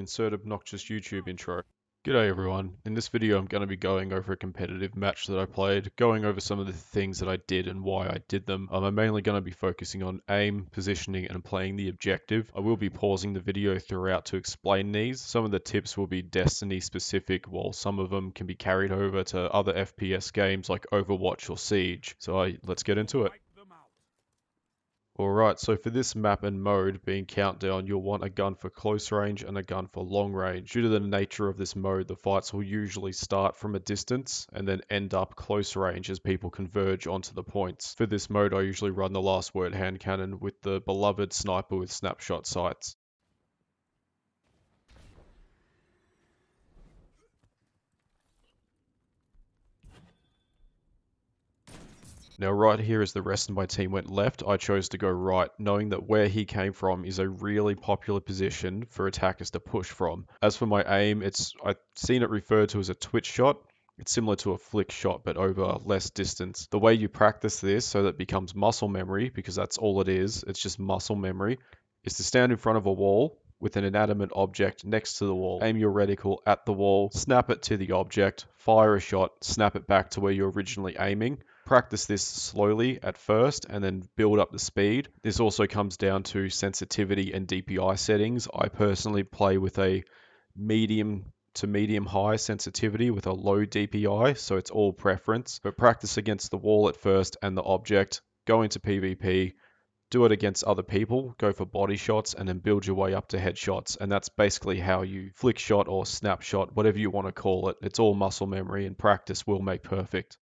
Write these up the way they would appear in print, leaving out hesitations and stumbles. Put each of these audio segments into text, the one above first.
insert obnoxious YouTube intro. G'day everyone, in this video I'm going to be going over a competitive match that I played, going over some of the things that I did and why I did them. I'm mainly going to be focusing on aim, positioning and playing the objective. I will be pausing the video throughout to explain these. Some of the tips will be Destiny specific, while some of them can be carried over to other FPS games like Overwatch or Siege. So let's get into it. Alright, so for this map and mode being countdown, you'll want a gun for close range and a gun for long range. Due to the nature of this mode, the fights will usually start from a distance and then end up close range as people converge onto the points. For this mode, I usually run the last word hand cannon with the beloved sniper with snapshot sights. Now right here as the rest of my team went left, I chose to go right, knowing that where he came from is a really popular position for attackers to push from. As for my aim, I've seen it referred to as a twitch shot. It's similar to a flick shot, but over less distance. The way you practice this so that it becomes muscle memory, because that's all it is, it's just muscle memory, is to stand in front of a wall with an inanimate object next to the wall. Aim your reticle at the wall, snap it to the object, fire a shot, snap it back to where you're originally aiming. Practice this slowly at first and then build up the speed. This also comes down to sensitivity and DPI settings. I personally play with a medium to medium high sensitivity with a low DPI, so it's all preference. But practice against the wall at first and the object, go into PvP, do it against other people, go for body shots, and then build your way up to headshots. And that's basically how you flick shot or snapshot, whatever you want to call it. It's all muscle memory and practice will make perfect.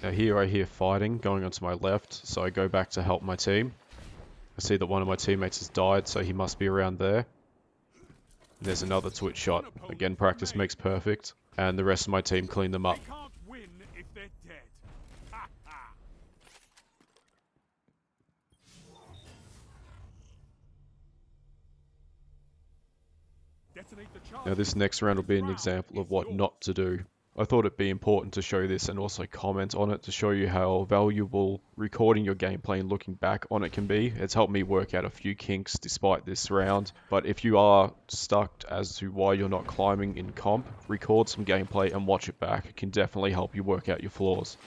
Now here I hear fighting going onto my left, so I go back to help my team. I see that one of my teammates has died, so he must be around there. There's another twitch shot. Again, practice makes perfect. And the rest of my team clean them up. Now this next round will be an example of what not to do. I thought it'd be important to show this and also comment on it to show you how valuable recording your gameplay and looking back on it can be. It's helped me work out a few kinks despite this round. But if you are stuck as to why you're not climbing in comp, record some gameplay and watch it back. It can definitely help you work out your flaws.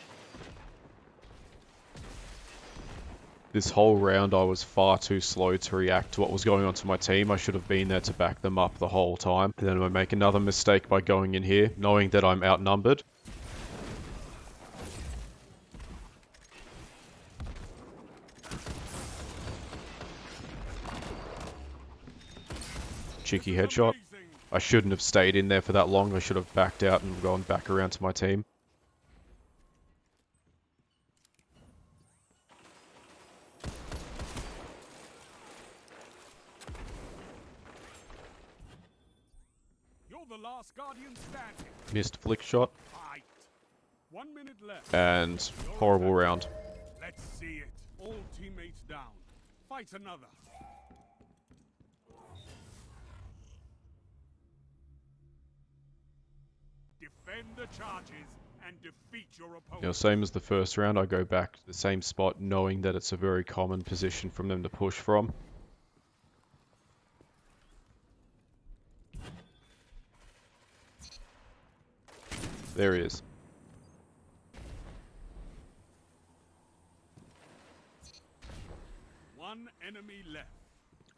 This whole round I was far too slow to react to what was going on to my team. I should have been there to back them up the whole time. And then I make another mistake by going in here, knowing that I'm outnumbered. Cheeky headshot. I shouldn't have stayed in there for that long. I should have backed out and gone back around to my team. The last guardian standing. Missed flick shot. Fight. 1 minute left. And horrible round. Let's see it. All teammates down. Fight another. Defend the charges and defeat your opponent. Now, same as the first round, I go back to the same spot knowing that it's a very common position from them to push from. There he is. One enemy left.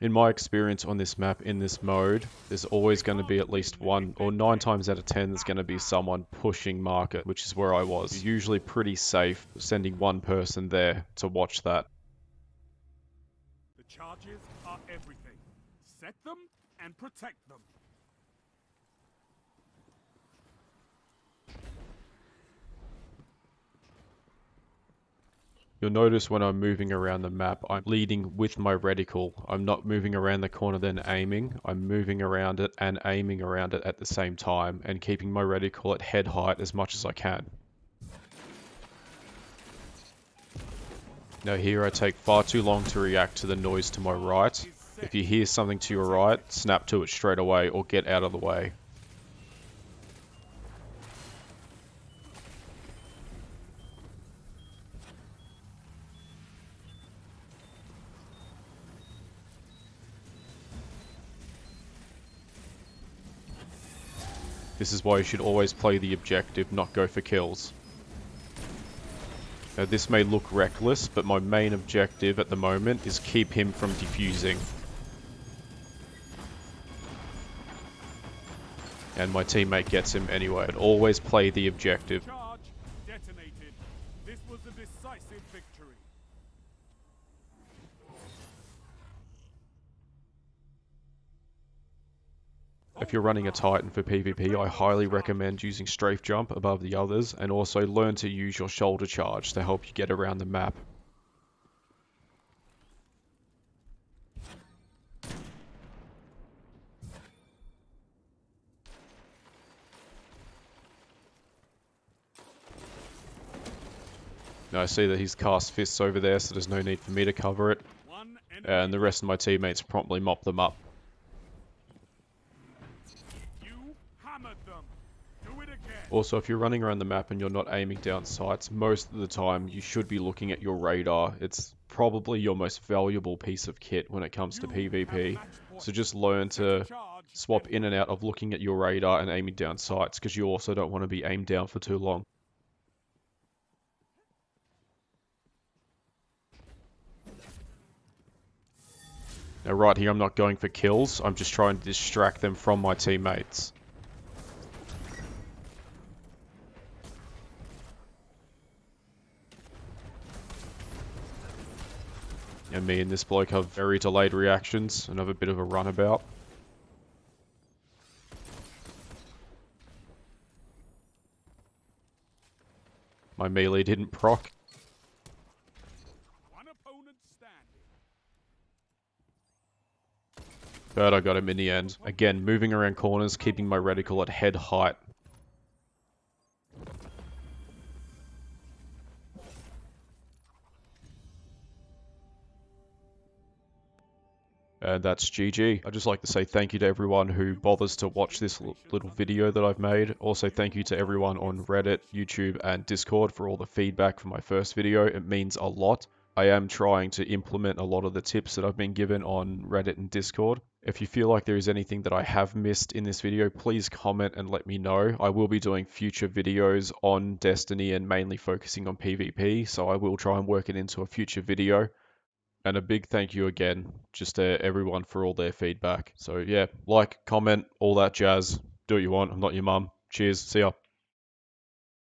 In my experience on this map, in this mode, there's always going to be at least one, or 9 times out of 10, there's going to be someone pushing market, which is where I was. You're usually pretty safe sending one person there to watch that. The charges are everything. Set them and protect them. You'll notice when I'm moving around the map, I'm leading with my reticle. I'm not moving around the corner then aiming. I'm moving around it and aiming around it at the same time and keeping my reticle at head height as much as I can. Now here I take far too long to react to the noise to my right. If you hear something to your right, snap to it straight away or get out of the way. This is why you should always play the objective, not go for kills. Now, this may look reckless, but my main objective at the moment is keep him from defusing. And my teammate gets him anyway. I'd always play the objective. Charge detonated. This was a decisive victory. If you're running a Titan for PvP, I highly recommend using Strafe Jump above the others, and also learn to use your shoulder charge to help you get around the map. Now I see that he's cast fists over there, so there's no need for me to cover it. One enemy. And the rest of my teammates promptly mop them up. You hammered them. Do it again. Also, if you're running around the map and you're not aiming down sights, most of the time you should be looking at your radar. It's probably your most valuable piece of kit when it comes to PvP. So just learn to swap in and out of looking at your radar and aiming down sights, because you also don't want to be aimed down for too long. Now right here I'm not going for kills, I'm just trying to distract them from my teammates. And me and this bloke have very delayed reactions and have a bit of a runabout. My melee didn't proc. One opponent standing. But I got him in the end. Again, moving around corners, keeping my reticle at head height. And that's GG. I'd just like to say thank you to everyone who bothers to watch this little video that I've made. Also, thank you to everyone on Reddit, YouTube, and Discord for all the feedback for my first video. It means a lot. I am trying to implement a lot of the tips that I've been given on Reddit and Discord. If you feel like there is anything that I have missed in this video, please comment and let me know. I will be doing future videos on Destiny and mainly focusing on PvP, so I will try and work it into a future video. And a big thank you again, just to everyone for all their feedback. So yeah, like, comment, all that jazz. Do what you want. I'm not your mum. Cheers. See ya.